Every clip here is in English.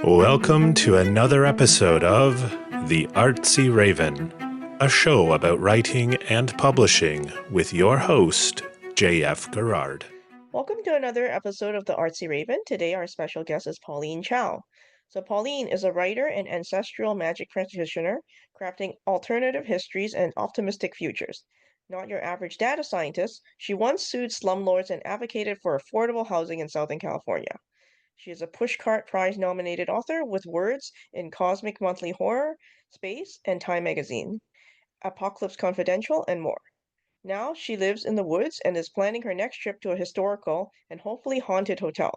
Welcome to another episode of The Artsy Raven, a show about writing and publishing with your host, J.F. Garrard. Welcome to another episode of the Artsy Raven. Today, our special guest is Pauline Chow. So, Pauline is a writer and ancestral magic practitioner, crafting alternative histories and optimistic futures. Not your average data scientist, she once sued slumlords and advocated for affordable housing in Southern California. She is a Pushcart Prize nominated author with words in Cosmic Monthly Horror, Space, and Time magazine, Apocalypse Confidential, and more. Now she lives in the woods and is planning her next trip to a historical and hopefully haunted hotel.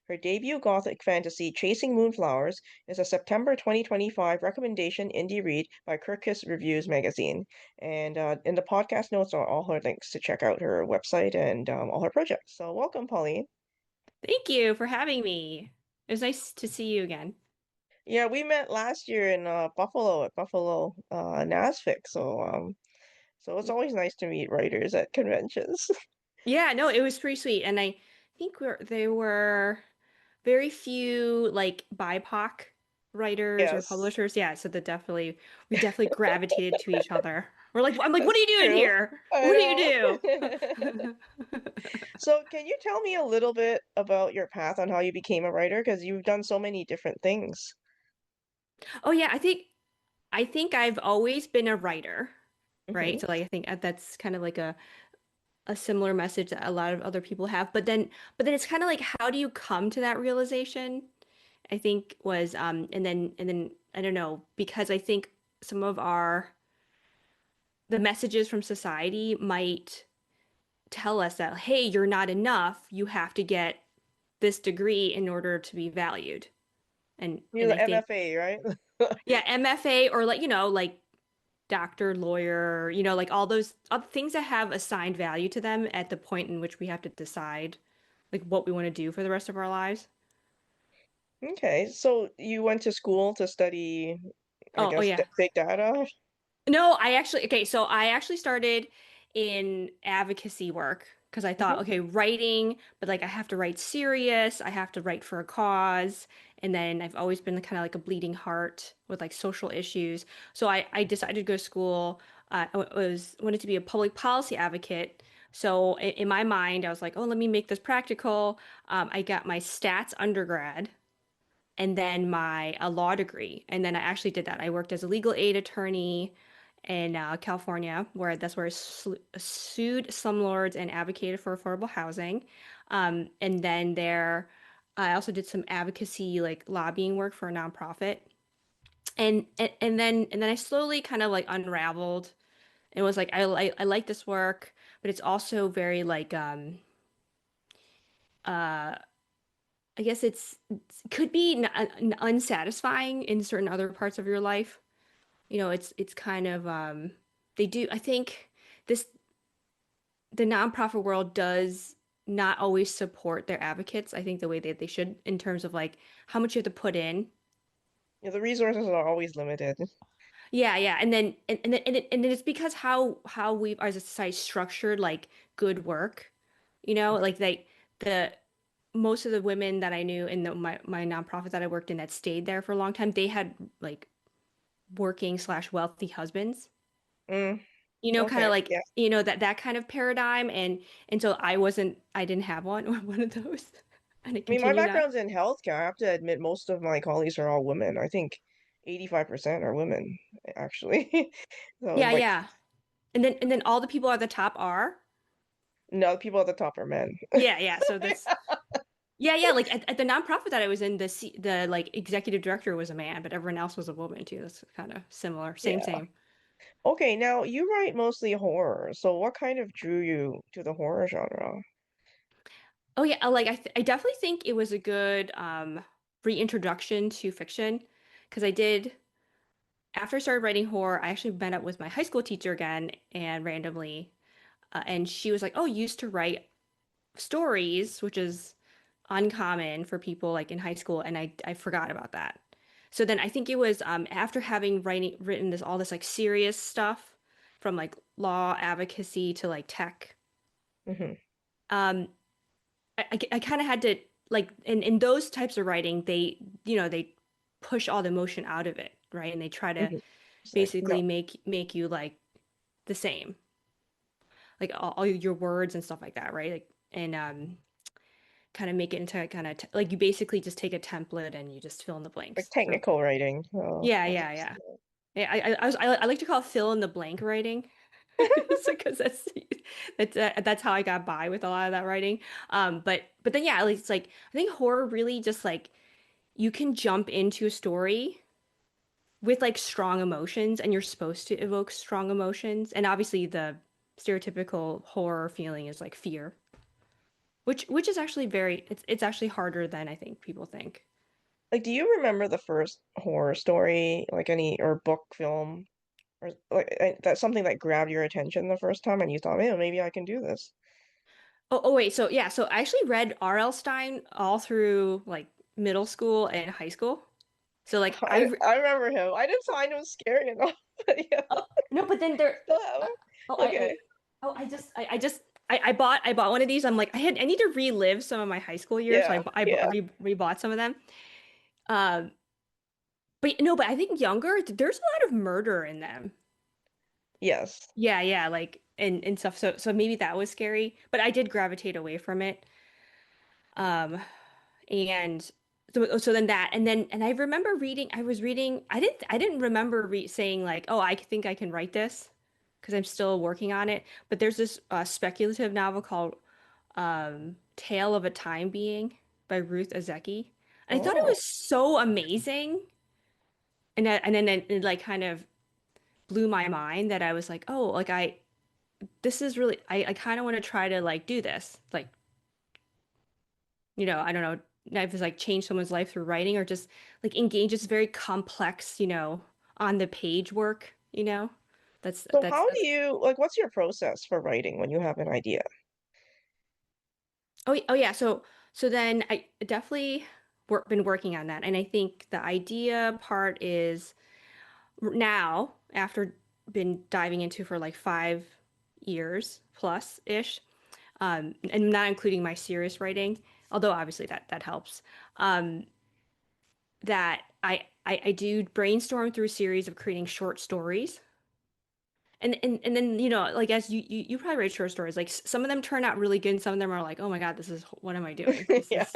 Her debut gothic fantasy, Chasing Moonflowers, is a September 2025 recommendation indie read by Kirkus Reviews Magazine. And in the podcast notes are all her links to check out her website and all her projects. So welcome, Pauline. Thank you for having me. It was nice to see you again. Yeah, we met last year in Buffalo at Buffalo NASFIC. So it's always nice to meet writers at conventions. Yeah, no, it was pretty sweet. And I think there were very few like BIPOC writers or Yes. publishers. Yeah, so we definitely gravitated to each other. I'm like, what are That's you doing true. here? I What do know. you do? So, can you tell me a little bit about your path on how you became a writer? Because you've done so many different things. Oh yeah, I think I've always been a writer, right? Hmm. So like I think that's kind of like a similar message that a lot of other people have. But then it's kind of like how do you come to that realization? I think was and then I don't know, because I think some of our the messages from society might tell us that, hey, you're not enough. You have to get this degree in order to be valued. And You're and the I think, MFA, right? yeah, MFA or like, like doctor, lawyer, like all those things that have assigned value to them at the point in which we have to decide like what we want to do for the rest of our lives. Okay, so you went to school to study, I Oh guess, yeah. big data. No, okay, so I actually started in advocacy work because I thought, Hmm. okay, writing, but like I have to write serious, I have to write for a cause, and then I've always been kind of like a bleeding heart with like social issues. So I decided to go to school. Wanted to be a public policy advocate. So in my mind, I was like, oh, let me make this practical. I got my stats undergrad and then my a law degree. And then I actually did that. I worked as a legal aid attorney in California, where that's where I sued slumlords and advocated for affordable housing. And then there, I also did some advocacy, like lobbying work for a nonprofit. And then I slowly kind of like unraveled. It was like I like this work, but it's also very like uh I guess could be unsatisfying in certain other parts of your life. It's kind of they do I think this the nonprofit world does not always support their advocates, I think the way that they should in terms of like how much you have to put in. Yeah, the resources are always limited. Yeah, yeah. And then it's because how we as a society structured like good work, like the most of the women that I knew in my nonprofit that I worked in that stayed there for a long time, they had like working slash wealthy husbands. Mm, Kind of okay, like yeah. that kind of paradigm, and so I didn't have one one of those, and I I mean, my continue not. background's in healthcare. I have to admit, most of my colleagues are all women. I think 85% are women, actually. So, Yeah, like, yeah, and then all the people at the top are. no, the people at the top are men. Yeah, yeah. So that's yeah, yeah. Like at the nonprofit that I was in, the like executive director was a man, but everyone else was a woman too. That's kind of similar. Same, Yeah. same. Okay, now you write mostly horror, so what kind of drew you to the horror genre? Oh yeah, like I definitely think it was a good reintroduction to fiction because I did after I started writing horror, I actually met up with my high school teacher again and randomly, and she was like, "Oh, you used to write stories," which is uncommon for people like in high school, and I forgot about that. So then I think it was after having written this all this like serious stuff from like law advocacy to like tech. Hmm. Um, I kind of had to like in those types of writing they push all the emotion out of it, right? And they try to Mhm. It's like, no, basically make you like the same, like all your words and stuff like that, right? Like and kind of make it into kind of like you basically just take a template and you just fill in the like blanks. So technical writing. Oh, yeah, I yeah, yeah. understand. Yeah, I like to call it fill in the blank writing. Because that's how I got by with a lot of that writing. But then yeah, at least like I think horror really just like you can jump into a story with like strong emotions and you're supposed to evoke strong emotions. And obviously the stereotypical horror feeling is like fear, which is actually it's actually harder than I think people think. Like, do you remember the first horror story, like any or book, film, or like that's something that grabbed your attention the first time, and you thought, man, maybe I can do this. Oh wait, so yeah, so I actually read R.L. Stein all through like middle school and high school. So like I remember him. I didn't find him scary enough. Yeah, oh, no, but then there still have uh, him. oh Okay. I bought one of these. I'm like I need to relive some of my high school years, so Yeah, yeah, rebought some of them. Um, but no, but I think younger, there's a lot of murder in them. yes. Yeah, yeah, like and stuff. So maybe that was scary, but I did gravitate away from it. Um, and so then that and I remember reading. I was reading. I didn't remember saying like, oh, I think I can write this because I'm still working on it. But there's this speculative novel called Tale of a Time Being by Ruth Ozeki. And I thought it Oh, was so amazing. And then it like kind of blew my mind that I was like, oh, like this is really, I kind of want to try to like do this. Like, I don't know if it's like change someone's life through writing or just like engage this very complex, on the page work, so how do that's you like? What's your process for writing when you have an idea? oh yeah. So then I definitely been working on that. And I think the idea part is now after been diving into for like 5 years plus ish, and not including my serious writing, although obviously that helps. That I do brainstorm through a series of creating short stories. And then like as you probably write short stories like some of them turn out really good and some of them are like oh my God, this is what am I doing, this Yeah. is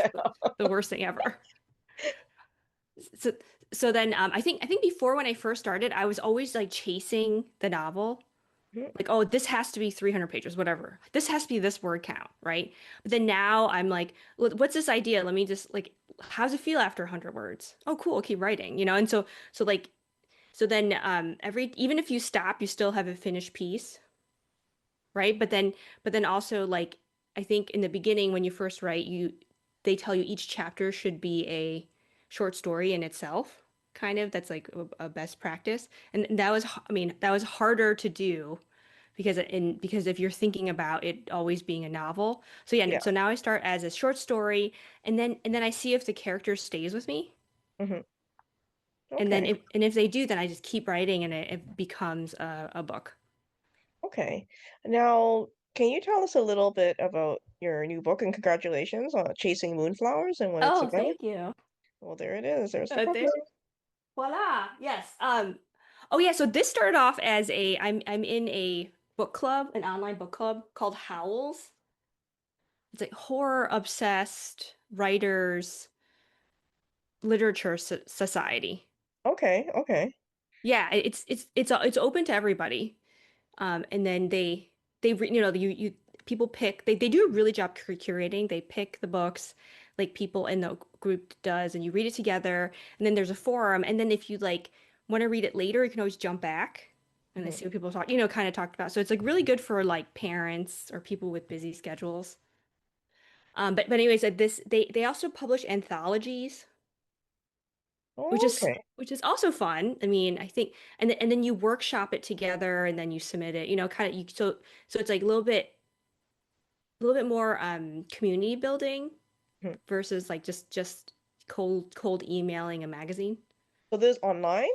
the worst thing ever. So then I think before when I first started I was always like chasing the novel, Mhm. like oh this has to be 300 pages, whatever, this has to be this word count, right? But then now I'm like what's this idea, let me just like how does it feel after 100 words, oh cool, I'll keep writing, and so like so then every even if you stop you still have a finished piece, right? But then also like I think in the beginning when you first write they tell you each chapter should be a short story in itself, kind of. That's like a best practice. And that was I mean that was harder to do because if you're thinking about it always being a novel. So yeah, Yeah. so now I start as a short story and then I see if the character stays with me. Hmm. And then Okay. if they do, then I just keep writing and it becomes a book. Okay. Now, can you tell us a little bit about your new book and congratulations on Chasing Moonflowers and what it's Oh, about? thank you. Well, there it is. There's the There. cover. Voila. Yes. Oh yeah, so this started off as I'm in a book club, an online book club called Howls. It's like horror obsessed writers literature society. Okay. Okay. Yeah, it's open to everybody. And then you people pick they do a really job curating. They pick the books like people in the group does, and you read it together. And then there's a forum. And then if you like want to read it later, you can always jump back and then Mhm. see what people talk, kind of talked about. So it's like really good for like parents or people with busy schedules. But anyways, they also publish anthologies, which Oh, is okay. which is also fun. I mean, I think, and then you workshop it together, and then you submit it. Kind of you so it's like a little bit more community building Mhm. versus like just cold emailing a magazine. So this is online?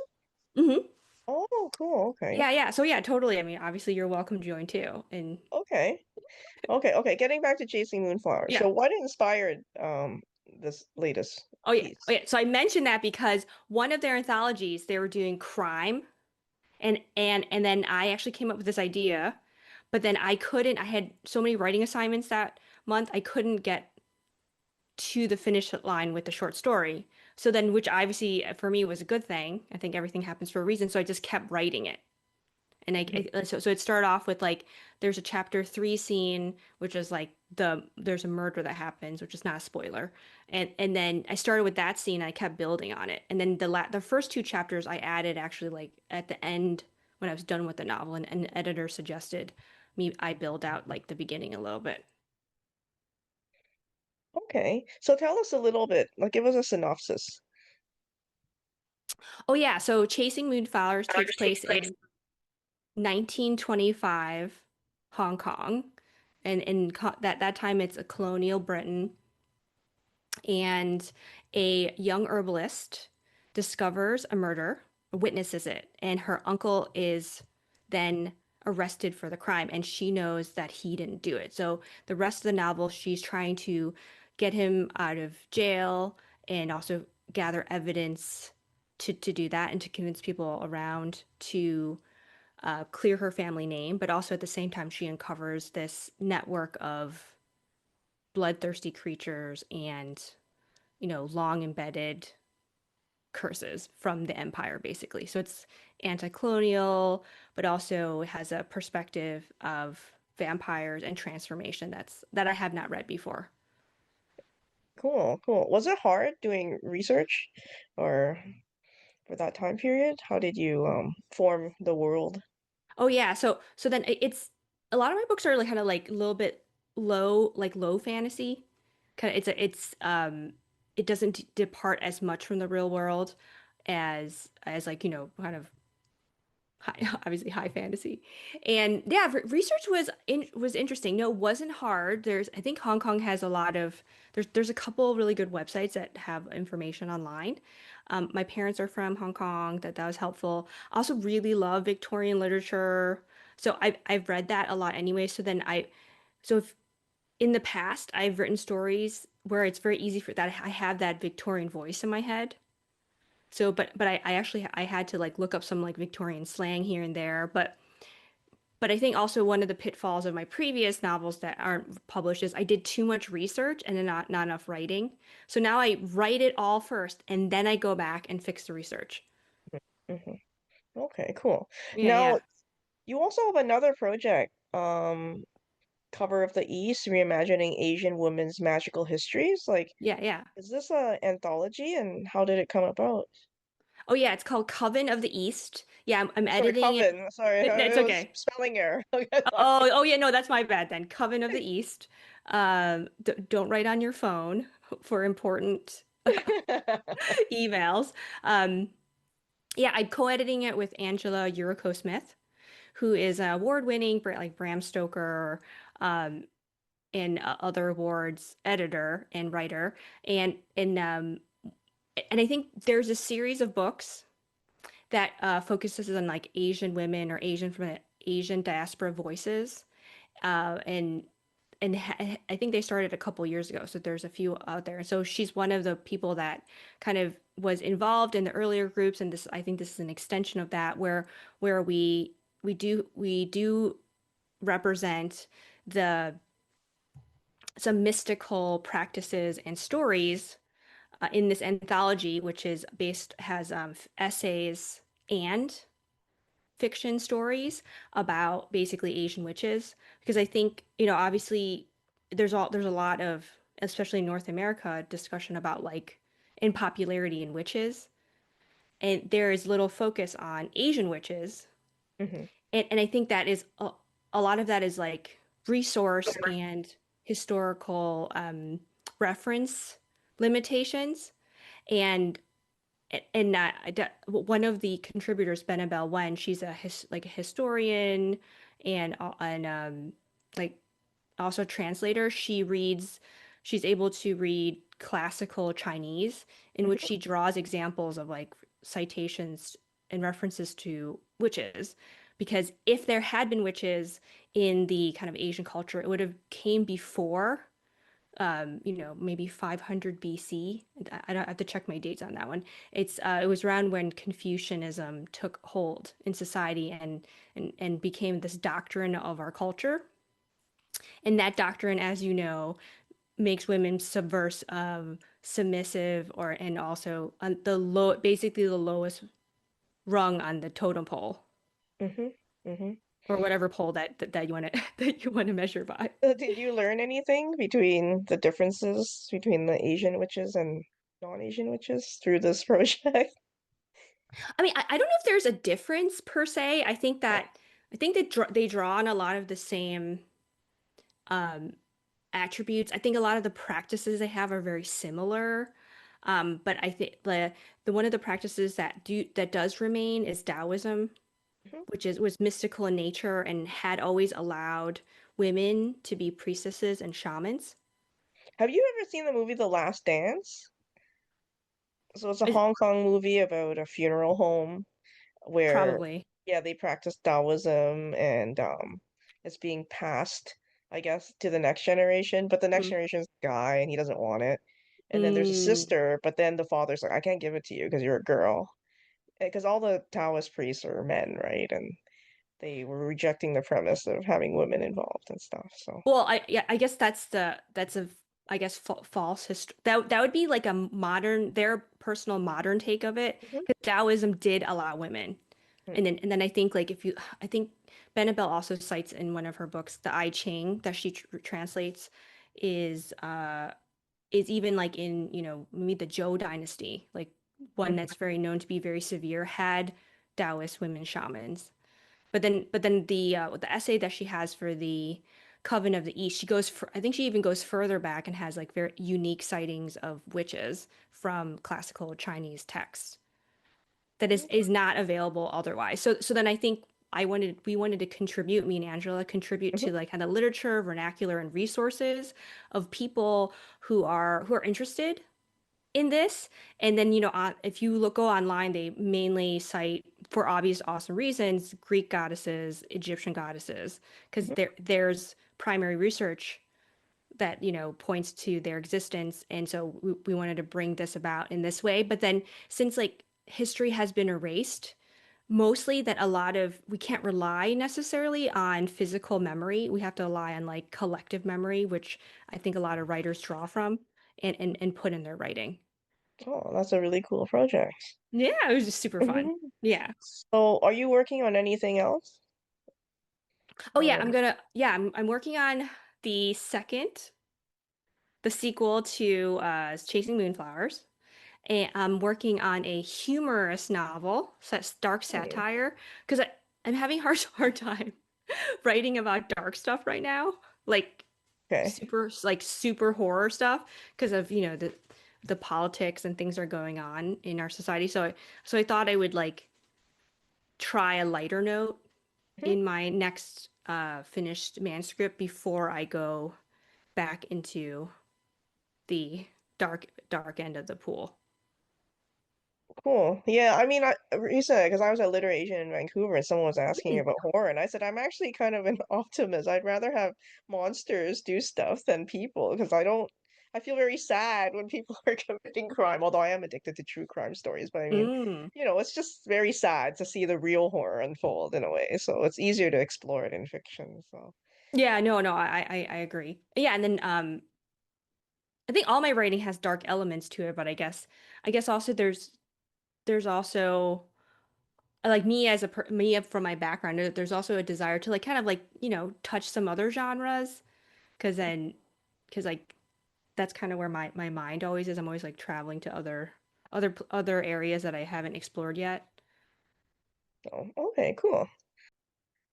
Hmm. Oh, cool. Okay. Yeah, yeah. So yeah, totally. I mean, obviously you're welcome to join too. And Okay. Okay. Okay. Getting back to Chasing Moonflowers. yeah. So what inspired this latest Oh yeah. Oh piece? yeah. So I mentioned that because one of their anthologies, they were doing crime and then I actually came up with this idea, but then I had so many writing assignments that month, I couldn't get to the finish line with the short story. So then, which obviously for me was a good thing. I think everything happens for a reason. So I just kept writing it. And Mhm. so it started off with like there's a chapter 3 scene, which is like there's a murder that happens, which is not a spoiler. And then I started with that scene, and I kept building on it. And then the first two chapters I added actually like at the end when I was done with the novel, and an editor suggested me I build out like the beginning a little bit. Okay, so tell us a little bit, like give us a synopsis. Oh yeah, so Chasing Moonflowers takes place in 1925 Hong Kong, and that time it's a colonial Britain, and a young herbalist discovers a murder, witnesses it, and her uncle is then arrested for the crime, and she knows that he didn't do it. So the rest of the novel, she's trying to get him out of jail and also gather evidence to do that and to convince people around to clear her family name, but also at the same time, she uncovers this network of bloodthirsty creatures and, long embedded curses from the empire, basically. So it's anti-colonial, but also has a perspective of vampires and transformation that I have not read before. Cool, cool. Was it hard doing research or for that time period? How did you form the world? Oh yeah, so then it's a lot of my books are like kind of like a little bit low, like low fantasy. Kind of it doesn't depart as much from the real world as like, kind of high, obviously high fantasy. And yeah, research was interesting. No, it wasn't hard. I think Hong Kong has a lot of there's a couple really good websites that have information online. My parents are from Hong Kong. That was helpful. I also really love Victorian literature, so I've read that a lot anyway. So if in the past I've written stories where it's very easy for that I have that Victorian voice in my head. So, but I actually I had to like look up some like Victorian slang here and there. But I think also one of the pitfalls of my previous novels that aren't published is I did too much research and then not enough writing. So now I write it all first and then I go back and fix the research. Hmm. Okay, cool. Yeah, Now, yeah. you also have another project, Cover of the East, reimagining Asian women's magical histories. Like, Yeah, yeah. is this a anthology and how did it come about? Oh yeah, it's called Coven of the East. Yeah, I'm Sorry, editing it. Coven. Sorry, It's it was okay. spelling error. Okay, sorry. Oh yeah, no, that's my bad then. Coven of the East. D don't write on your phone for important emails. Um, yeah, I'm co-editing it with Angela Yuriko Smith, who is an award-winning like Bram Stoker um, and other awards editor and writer, and I think there's a series of books that focuses on like Asian women or Asian from the Asian diaspora voices, and I think they started a couple years ago, so there's a few out there. So she's one of the people that kind of was involved in the earlier groups, and this I think this is an extension of that, where we do represent the some mystical practices and stories in this anthology, which is based has essays and fiction stories about basically Asian witches because I think, obviously there's a lot of, especially in North America, discussion about like in popularity in witches, and there is little focus on Asian witches. Hmm. And I think that is a lot of that is like resource and historical reference limitations. And one of the contributors, Benabel Wen, she's like a historian and like also a translator. She's able to read classical Chinese, in which she draws examples of like citations and references to witches. Because if there had been witches in the kind of Asian culture, it would have came before maybe 500 BC. I don't I have to check my dates on that one. It was around when Confucianism took hold in society and became this doctrine of our culture. And that doctrine, as you know, makes women subversive, submissive, or and also on basically the lowest rung on the totem pole, Mm-hmm. Mm-hmm. or whatever pole that you want to that you want to measure by. Did you learn anything between the differences between the Asian witches and non-Asian witches through this project? I mean, I don't know if there's a difference per se. Oh, I think that they draw on a lot of the same um, attributes. I think a lot of the practices they have are very similar. But I think the one of the practices that does remain is Taoism, mhm. which is was mystical in nature and had always allowed women to be priestesses and shamans. Have you ever seen the movie The Last Dance? So it's a Is Hong Kong movie about a funeral home where, probably. yeah, they practice Taoism and it's being passed, I guess, to the next generation. But the next Mm, generation's a guy and he doesn't want it. And then there's a mm. sister, but then the father's like, I can't give it to you because you're a girl. Because all the Taoist priests are men, right? And they were rejecting the premise of having women involved and stuff. So, Well, I guess that's a I guess false history. That would be like their personal modern take of it. mhm, 'Cause Taoism did allow women, mm, and then I think like if you I think Benebell also cites in one of her books the I Ching that she translates is uh is even like in maybe the Zhou dynasty, like one mhm, that's very known to be very severe, had Taoist women shamans. But then the essay that she has for the Coven of the East, I think she even goes further back and has like very unique sightings of witches from classical Chinese texts that is not available otherwise. So then I think we wanted to contribute, me and Angela contribute mhm. to like kind of literature, vernacular, and resources of people who are interested in this. And then, if you go online, they mainly cite, for obvious awesome reasons, Greek goddesses, Egyptian goddesses, because there's primary research that, points to their existence. And so we wanted to bring this about in this way. But then since like history has been erased, mostly that we can't rely necessarily on physical memory. We have to rely on like collective memory, which I think a lot of writers draw from and put in their writing. Oh, that's a really cool project. Yeah, it was just super fun. Mhm. Yeah. So, are you working on anything else? Oh yeah, Or I'm working on the second, the sequel to Chasing Moonflowers. And I'm working on a humorous novel, so that's dark hmm, satire, because I'm having hard time writing about dark stuff right now, like okay. super horror stuff, because of the politics and things are going on in our society. So I thought I would like try a lighter note Mhm. in my next finished manuscript before I go back into the dark end of the pool. Cool. Yeah, I mean, I recently because I was at Literary Asian in Vancouver and someone was asking Mm, about horror, and I said I'm actually kind of an optimist. I'd rather have monsters do stuff than people because I don't. I feel very sad when people are committing crime, although I am addicted to true crime stories. But I mean, mm. it's just very sad to see the real horror unfold in a way. So it's easier to explore it in fiction. So, Yeah, no, I agree. Yeah, and then I think all my writing has dark elements to it, but I guess also there's also like me as me from my background, there's also a desire to like kind of like, touch some other genres because then because like that's kind of where my mind always is. I'm always like traveling to other areas that I haven't explored yet. okay, cool.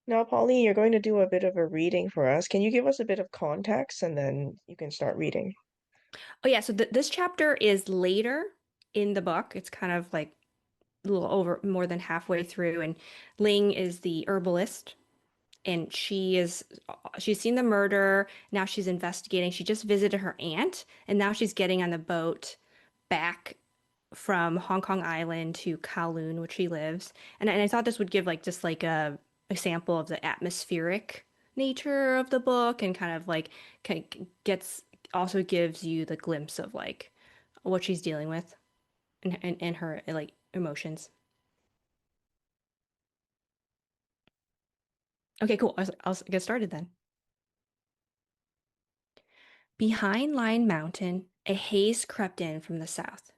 Now, Pauline, you're going to do a bit of a reading for us. Can you give us a bit of context and then you can start reading? Oh yeah, so this chapter is later in the book. It's kind of like a little over more than halfway through, and Ling is the herbalist, and she's seen the murder. Now she's investigating. She just visited her aunt, and now she's getting on the boat back from Hong Kong Island to Kowloon, which she lives. And I thought this would give like just like a sample of the atmospheric nature of the book and kind of like gets also gives you the glimpse of like what she's dealing with and her like emotions. Okay, cool. I'll get started then. Behind Lion Mountain, a haze crept in from the south.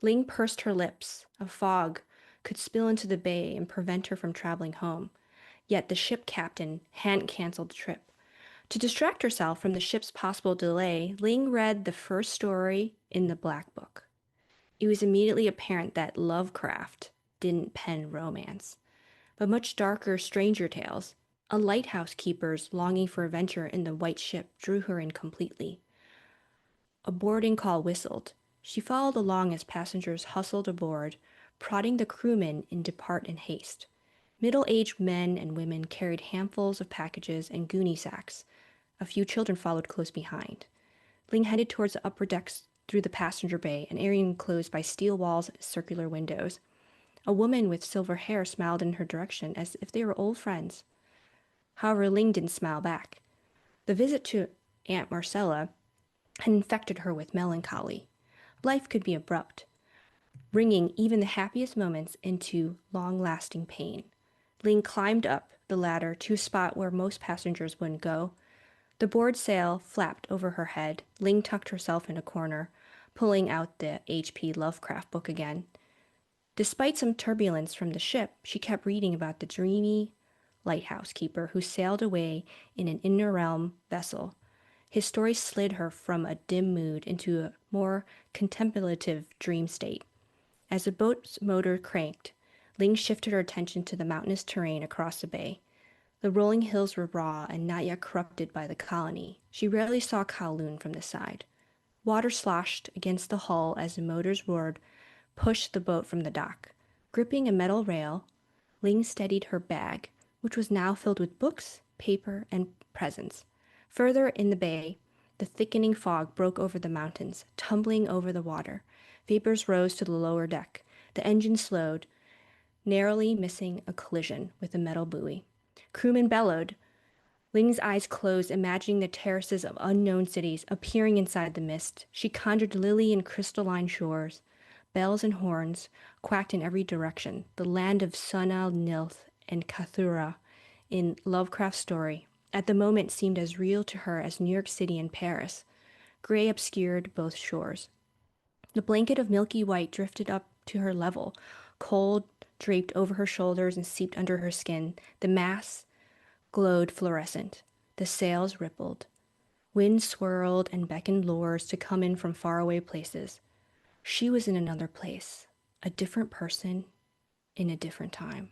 Ling pursed her lips. A fog could spill into the bay and prevent her from traveling home. Yet the ship captain hadn't canceled the trip. To distract herself from the ship's possible delay, Ling read the first story in the Black Book. It was immediately apparent that Lovecraft didn't pen romance, but much darker, stranger tales. A lighthouse keeper's longing for adventure in the white ship drew her in completely. A boarding call whistled. She followed along as passengers hustled aboard, prodding the crewmen in depart in haste. Middle-aged men and women carried handfuls of packages and goonie sacks. A few children followed close behind. Ling headed towards the upper decks through the passenger bay, an area enclosed by steel walls and circular windows. A woman with silver hair smiled in her direction as if they were old friends. However, Ling didn't smile back. The visit to Aunt Marcella had infected her with melancholy. Life could be abrupt, bringing even the happiest moments into long-lasting pain. Ling climbed up the ladder to a spot where most passengers wouldn't go. The board sail flapped over her head. Ling tucked herself in a corner, pulling out the H.P. Lovecraft book again. Despite some turbulence from the ship, she kept reading about the dreamy lighthouse keeper who sailed away in an inner realm vessel. His story slid her from a dim mood into a more contemplative dream state. As the boat's motor cranked, Ling shifted her attention to the mountainous terrain across the bay. The rolling hills were raw and not yet corrupted by the colony. She rarely saw Kowloon from the side. Water sloshed against the hull as the motors roared, pushed the boat from the dock. Gripping a metal rail, Ling steadied her bag, which was now filled with books, paper, and presents. Further in the bay, the thickening fog broke over the mountains, tumbling over the water. Vapors rose to the lower deck. The engine slowed, narrowly missing a collision with a metal buoy. Crewmen bellowed. Ling's eyes closed, imagining the terraces of unknown cities appearing inside the mist. She conjured lily and crystalline shores. Bells and horns quacked in every direction, the land of Sunal Nilth and Cathura in Lovecraft's story. At the moment seemed as real to her as New York City and Paris. Gray obscured both shores. The blanket of milky white drifted up to her level, cold draped over her shoulders and seeped under her skin. The mass glowed fluorescent. The sails rippled. Wind swirled and beckoned lures to come in from faraway places. She was in another place, a different person, in a different time.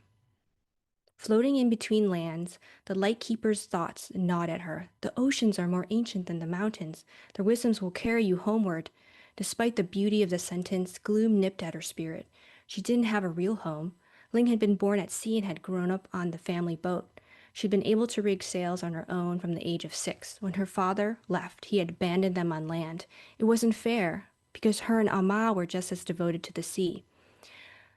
Floating in between lands, the lightkeeper's thoughts gnawed at her. The oceans are more ancient than the mountains. Their wisdoms will carry you homeward. Despite the beauty of the sentence, gloom nipped at her spirit. She didn't have a real home. Ling had been born at sea and had grown up on the family boat. She'd been able to rig sails on her own from the age of 6. When her father left, he had abandoned them on land. It wasn't fair, because her and Amma were just as devoted to the sea.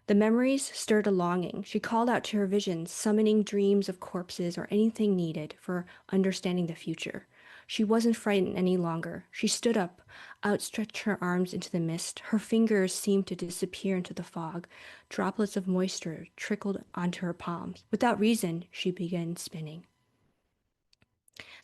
The memories stirred a longing. She called out to her visions, summoning dreams of corpses or anything needed for understanding the future. She wasn't frightened any longer. She stood up, outstretched her arms into the mist. Her fingers seemed to disappear into the fog. Droplets of moisture trickled onto her palms. Without reason, she began spinning.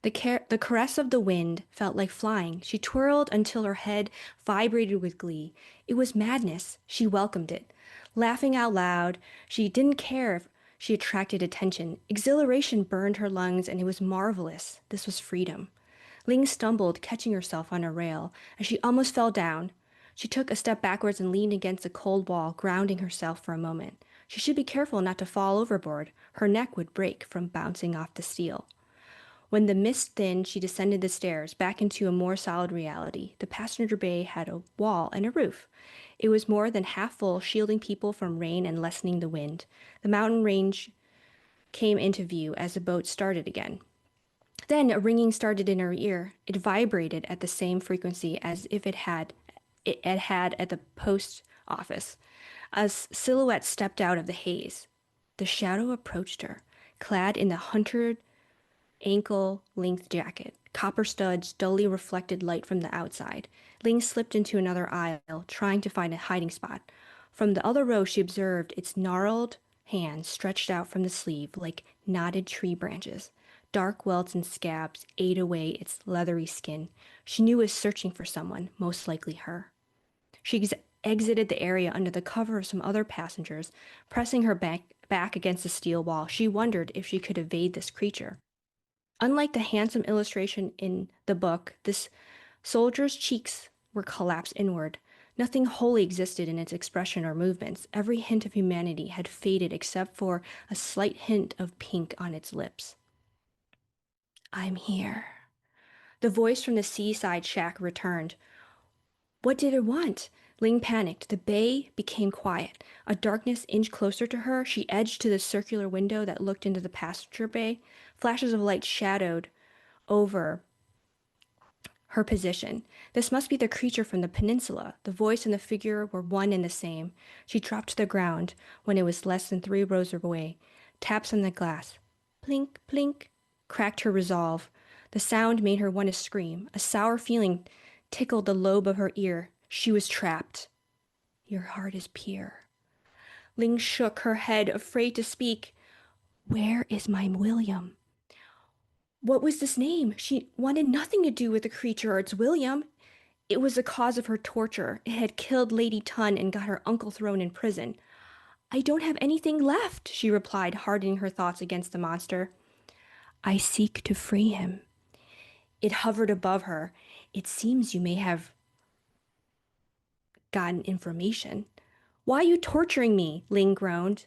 The caress of the wind felt like flying. She twirled until her head vibrated with glee. It was madness. She welcomed it. Laughing out loud, she didn't care if she attracted attention. Exhilaration burned her lungs, and it was marvelous. This was freedom. Ling stumbled, catching herself on a rail. As she almost fell down, she took a step backwards and leaned against a cold wall, grounding herself for a moment. She should be careful not to fall overboard. Her neck would break from bouncing off the steel. When the mist thinned, she descended the stairs, back into a more solid reality. The passenger bay had a wall and a roof. It was more than half full, shielding people from rain and lessening the wind. The mountain range came into view as the boat started again. Then a ringing started in her ear. It vibrated at the same frequency as if it had at the post office. A silhouette stepped out of the haze. The shadow approached her, clad in the hunter ankle-length jacket. Copper studs dully reflected light from the outside. Ling slipped into another aisle, trying to find a hiding spot. From the other row, she observed its gnarled hands stretched out from the sleeve like knotted tree branches. Dark welts and scabs ate away its leathery skin. She knew it was searching for someone, most likely her. She exited the area under the cover of some other passengers, pressing her back against the steel wall. She wondered if she could evade this creature. Unlike the handsome illustration in the book, this soldier's cheeks were collapsed inward. Nothing wholly existed in its expression or movements. Every hint of humanity had faded except for a slight hint of pink on its lips. I'm here. The voice from the seaside shack returned. What did it want? Ling panicked. The bay became quiet. A darkness inched closer to her. She edged to the circular window that looked into the passenger bay. Flashes of light shadowed over her position. This must be the creature from the peninsula. The voice and the figure were one and the same. She dropped to the ground when it was less than 3 rows away. Taps on the glass. Plink, plink, cracked her resolve. The sound made her want to scream. A sour feeling tickled the lobe of her ear. She was trapped. Your heart is pure. Ling shook her head, afraid to speak. Where is my William? What was this name? She wanted nothing to do with the creature or its William. It was the cause of her torture. It had killed Lady Tun and got her uncle thrown in prison. I don't have anything left, she replied, hardening her thoughts against the monster. I seek to free him. It hovered above her. It seems you may have gotten information. Why are you torturing me? Ling groaned.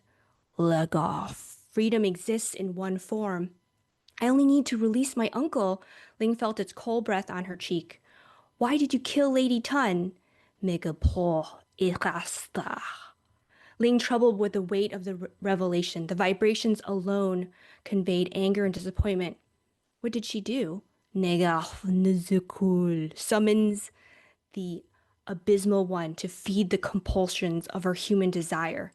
Leg off. Freedom exists in one form. I only need to release my uncle. Ling felt its cold breath on her cheek. Why did you kill Lady Tun? Megapo irasta. Ling troubled with the weight of the revelation. The vibrations alone conveyed anger and disappointment. What did she do? Negach nizukul summons the abysmal one to feed the compulsions of her human desire.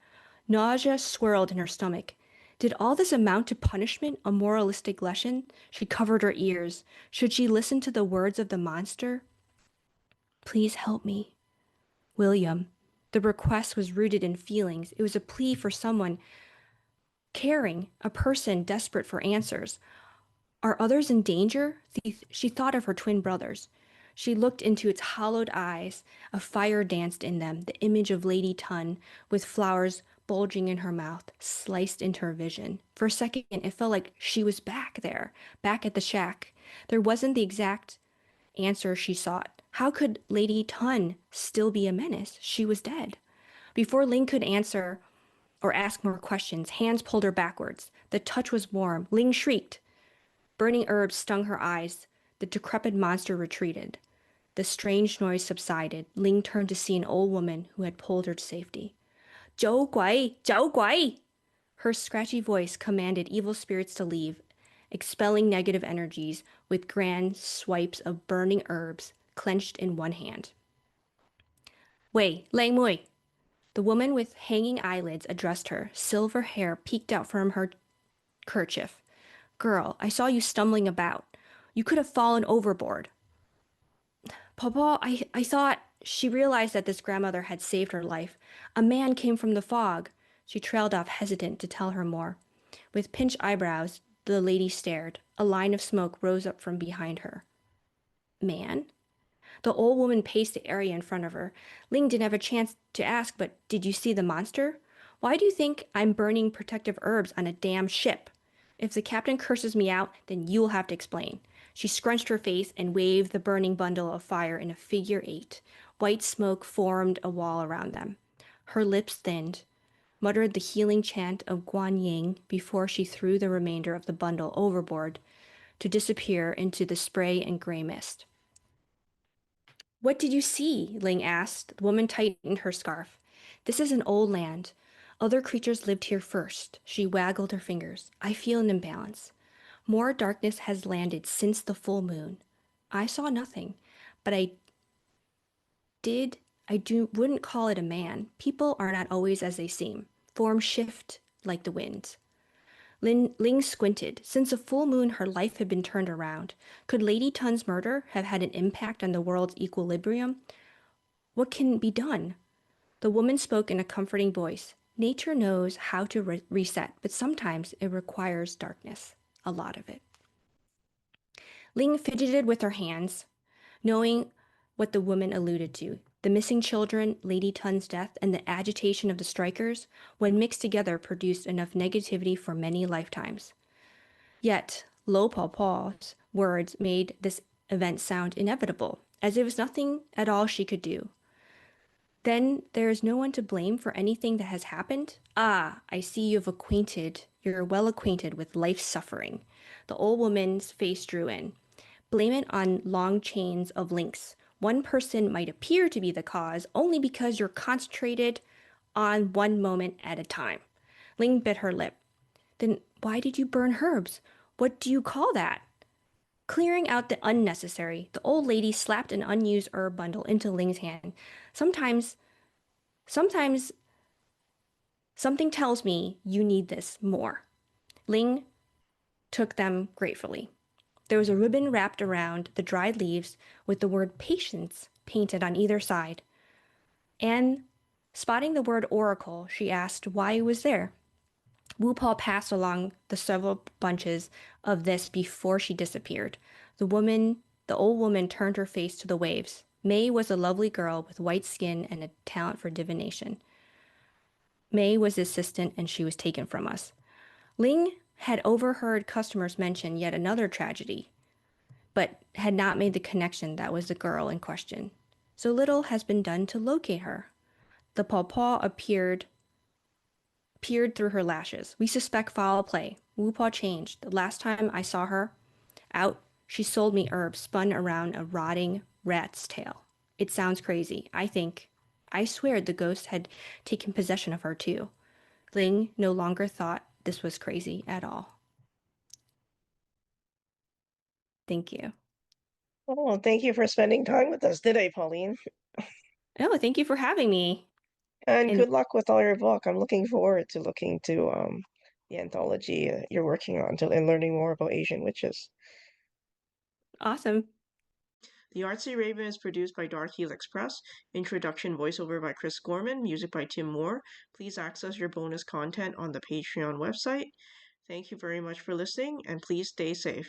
Nausea swirled in her stomach. Did all this amount to punishment, a moralistic lesson? She covered her ears. Should she listen to the words of the monster? Please help me. William. The request was rooted in feelings. It was a plea for someone caring, a person desperate for answers. Are others in danger? She thought of her twin brothers. She looked into its hollowed eyes. A fire danced in them, the image of Lady Tun, with flowers bulging in her mouth, sliced into her vision. For a second, it felt like she was back there, back at the shack. There wasn't the exact answer she sought. How could Lady Tun still be a menace? She was dead. Before Ling could answer or ask more questions, hands pulled her backwards. The touch was warm. Ling shrieked. Burning herbs stung her eyes. The decrepit monster retreated. The strange noise subsided. Ling turned to see an old woman who had pulled her to safety. Zhou Guai! Zhou Guai! Her scratchy voice commanded evil spirits to leave, expelling negative energies with grand swipes of burning herbs clenched in one hand. Wei, Lang Mui! The woman with hanging eyelids addressed her. Silver hair peeked out from her kerchief. Girl, I saw you stumbling about. You could have fallen overboard. Papa, I thought... She realized that this grandmother had saved her life. A man came from the fog. She trailed off, hesitant to tell her more. With pinched eyebrows, the lady stared. A line of smoke rose up from behind her. Man? The old woman paced the area in front of her. Ling didn't have a chance to ask, but did you see the monster? Why do you think I'm burning protective herbs on a damn ship? If the captain curses me out, then you'll have to explain. She scrunched her face and waved the burning bundle of fire in a figure 8. White smoke formed a wall around them. Her lips thinned, muttered the healing chant of Guan Ying before she threw the remainder of the bundle overboard to disappear into the spray and gray mist. What did you see? Ling asked. The woman tightened her scarf. This is an old land. Other creatures lived here first. She waggled her fingers. I feel an imbalance. More darkness has landed since the full moon. I saw nothing, but wouldn't call it a man. People are not always as they seem. Forms shift like the winds. Ling squinted. Since the full moon, her life had been turned around. Could Lady Tun's murder have had an impact on the world's equilibrium? What can be done? The woman spoke in a comforting voice. Nature knows how to reset, but sometimes it requires darkness. A lot of it. Ling fidgeted with her hands, knowing what the woman alluded to. The missing children, Lady Tun's death, and the agitation of the strikers, when mixed together, produced enough negativity for many lifetimes. Yet, Lo Paw Paw's words made this event sound inevitable, as there was nothing at all she could do. Then there is no one to blame for anything that has happened? Ah, I see you're well acquainted with life's suffering. The old woman's face drew in. Blame it on long chains of links. One person might appear to be the cause only because you're concentrated on one moment at a time. Ling bit her lip. Then why did you burn herbs? What do you call that? Clearing out the unnecessary, the old lady slapped an unused herb bundle into Ling's hand. Sometimes something tells me you need this more. Ling took them gratefully. There was a ribbon wrapped around the dried leaves with the word patience painted on either side. And spotting the word oracle, she asked why it was there. Wu Paw passed along the several bunches of this before she disappeared. The old woman turned her face to the waves. May was a lovely girl with white skin and a talent for divination. May was the assistant and she was taken from us. Ling had overheard customers mention yet another tragedy, but had not made the connection that was the girl in question. So little has been done to locate her. The pawpaw peered through her lashes. We suspect foul play. Wu Paw changed. The last time I saw her out, she sold me herbs spun around a rotting rat's tail. It sounds crazy. I swear the ghost had taken possession of her too. Ling no longer thought this was crazy at all. Thank you. Oh, thank you for spending time with us today, Pauline. Oh, thank you for having me. And And good luck with all your book. I'm looking forward to looking to the anthology you're working on and learning more about Asian witches. awesome. The Artsy Raven is produced by Dark Helix Press. Introduction voiceover by Chris Gorman. Music by Tim Moore. Please access your bonus content on the Patreon website. Thank you very much for listening, and please stay safe.